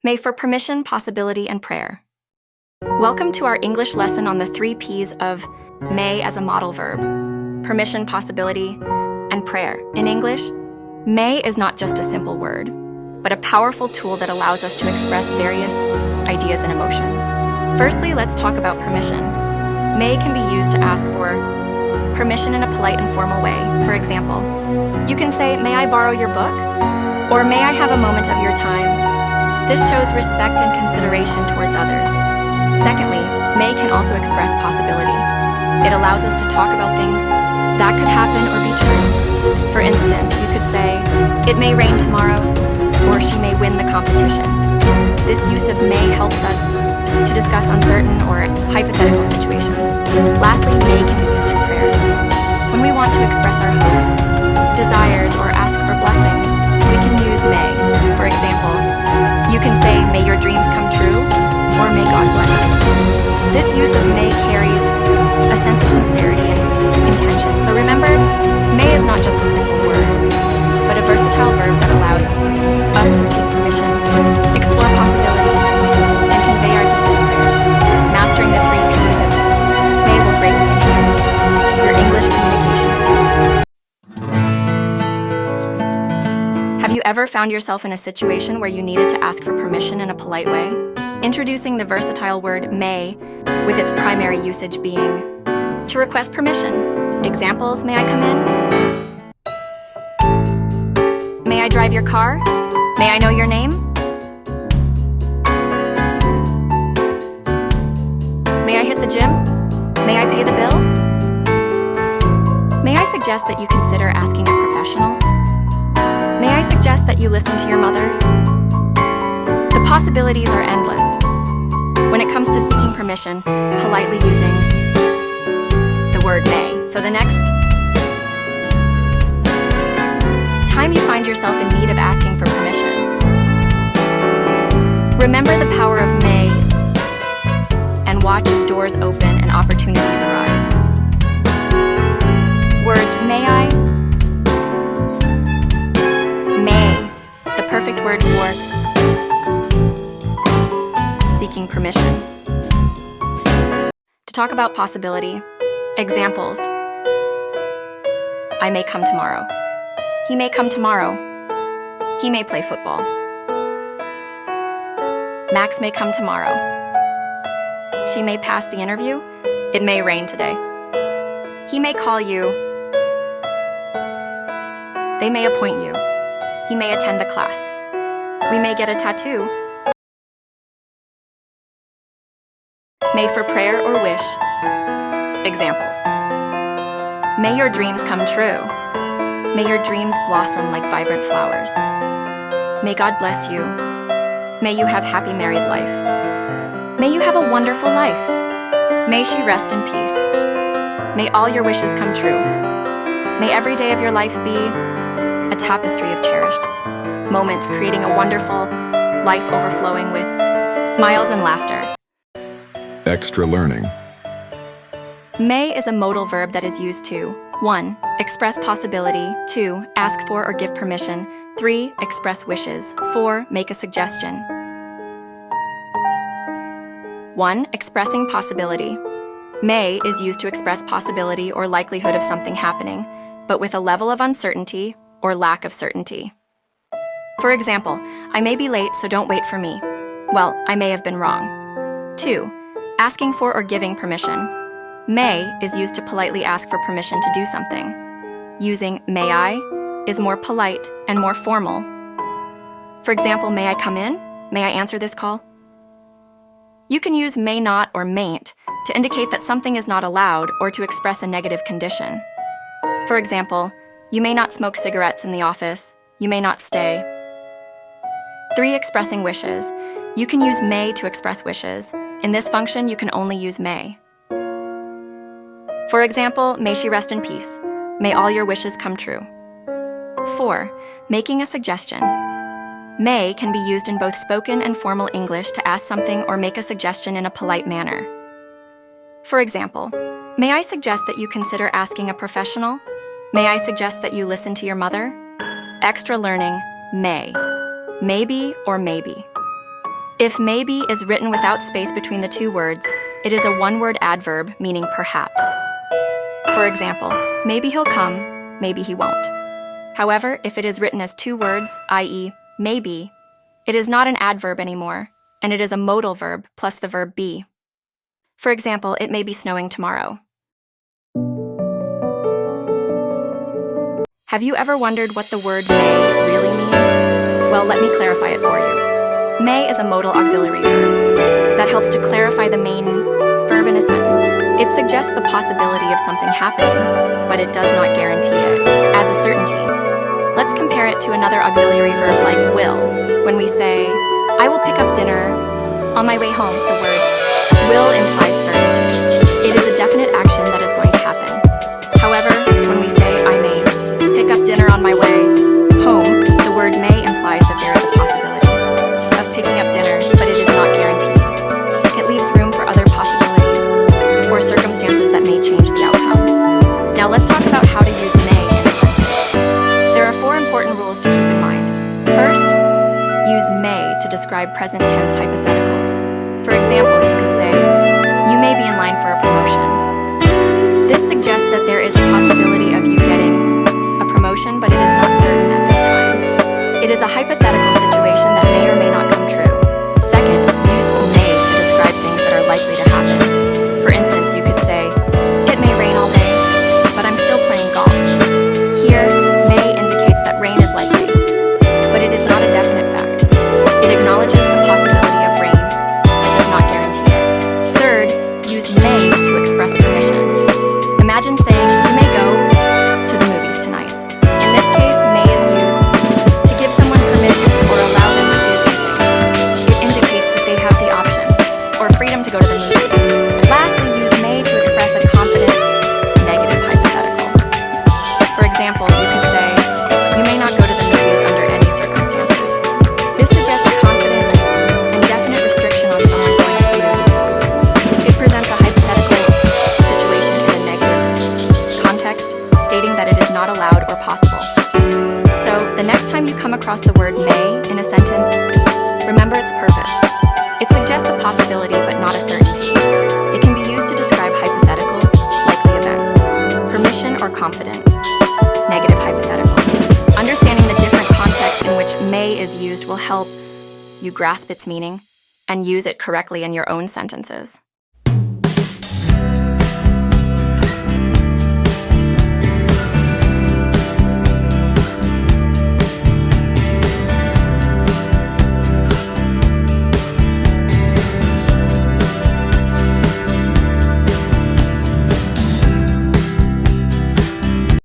May for permission, possibility, and prayer. Welcome to our English lesson on the 3 P's of may as a modal verb: permission, possibility, and prayer. In English, may is not just a simple word, but a powerful tool that allows us to express various ideas and emotions. Firstly, let's talk about permission. May can be used to ask for permission in a polite and formal way. For example, you can say, "May I borrow your book?" Or "May I have a moment of your time?" This shows respect and consideration towards others. Secondly, may can also express possibility. It allows us to talk about things that could happen or be true. For instance, you could say, "It may rain tomorrow," or "She may win the competition." This use of may helps us to discuss uncertain or hypothetical situations. Lastly, may can be used in prayers. When we want to express our hopes, desires, or ask for blessings, we can use may. For example, you can say, "May your dreams come true," or "May God bless you." This use of may carries a sense of sincerity and intention. So remember, may is not just a simple word, but a versatile verb that allows us to seek permission, explore possibilities, and convey our deepest prayers. Mastering the 3 P's of may will greatly enhance your English communication skills. Have you ever found yourself in a situation where you needed to ask for permission in a polite way? Introducing the versatile word may, with its primary usage being to request permission. Examples: may I come in? May I drive your car? May I know your name? May I hit the gym? May I pay the bill? May I suggest that you consider asking a professional? May I suggest that you listen to your mother? The possibilities are endless when it comes to seeking permission, politely using the word may. So the next time you find yourself in need of asking for permission, remember the power of may and watch as doors open and opportunities arise. Words may I, may, the perfect word for seeking permission. To talk about possibility, examples: I may come tomorrow. He may come tomorrow. He may play football. Max may come tomorrow. She may pass the interview. It may rain today. He may call you. They may appoint you. He may attend the class. We may get a tattoo. May for prayer or wish. Examples: may your dreams come true. May your dreams blossom like vibrant flowers. May God bless you. May you have happy married life. May you have a wonderful life. May she rest in peace. May all your wishes come true. May every day of your life be a tapestry of cherished moments, creating a wonderful life overflowing with smiles and laughter. Extra learning. May is a modal verb that is used to 1. Express possibility. 2. Ask for or give permission. 3. Express wishes. 4. Make a suggestion. 1. Expressing possibility. May is used to express possibility or likelihood of something happening, but with a level of uncertainty or lack of certainty. For example, I may be late, so don't wait for me. Well, I may have been wrong. 2. Asking for or giving permission. May is used to politely ask for permission to do something. Using may I is more polite and more formal. For example, may I come in? May I answer this call? You can use may not or mayn't to indicate that something is not allowed or to express a negative condition. For example, you may not smoke cigarettes in the office. You may not stay. 3. Expressing wishes. You can use may to express wishes. In this function, you can only use may. For example, may she rest in peace. May all your wishes come true. 4. Making a suggestion. May can be used in both spoken and formal English to ask something or make a suggestion in a polite manner. For example, may I suggest that you consider asking a professional? May I suggest that you listen to your mother? Extra learning, may. Maybe or maybe. If maybe is written without space between the two words, it is a one-word adverb meaning perhaps. For example, maybe he'll come, maybe he won't. However, if it is written as two words, i.e., maybe, it is not an adverb anymore, and it is a modal verb plus the verb be. For example, it may be snowing tomorrow. Have you ever wondered what the word may really means? Well, let me clarify it for you. May is a modal auxiliary verb that helps to clarify the main verb in a sentence. It suggests the possibility of something happening, but it does not guarantee it as a certainty. Let's compare it to another auxiliary verb like will. When we say, I will pick up dinner on my way home, the word will implies certainty. It is a definite action that is going to happen. However, when we say, I may pick up dinner on my way home, the word may implies that there is a possibility of picking up dinner, but it is not guaranteed. It leaves room for other possibilities or circumstances that may change the outcome. Now let's talk about how to use may in a sentence. There are 4 important rules to keep in mind. First, use may to describe present tense hypotheticals. For example, you could say, you may be in line for a promotion. This suggests that there is a possibility of you getting a promotion, but it is not certain at this time. It is a hypothetical situation that may or may not come true. Second, use may to describe things that are likely to happen. For instance, you could say, it may rain all day, but I'm still playing golf. Here, may indicates that rain is likely, but it is not a definite fact. It acknowledges the possibility of rain, but does not guarantee it. Third, use may to express permission. Imagine saying, you may go to the movies tonight. In this case, may is used to give someone permission or allow them to do something. It indicates that they have the option or freedom to go to the movies. Lastly, use may to express a confident, negative hypothetical. For example, you could say, you may not go to the movies under any circumstances. This suggests a confident and definite restriction on someone going to the movies. It presents a hypothetical situation in a negative context, stating that it is not allowed or possible. So, the next time you come across the word may in a sentence, remember its purpose. It suggests a possibility but not a certainty. It can be used to describe hypotheticals, likely events, permission or confident, negative hypotheticals. Understanding the different contexts in which may is used will help you grasp its meaning and use it correctly in your own sentences.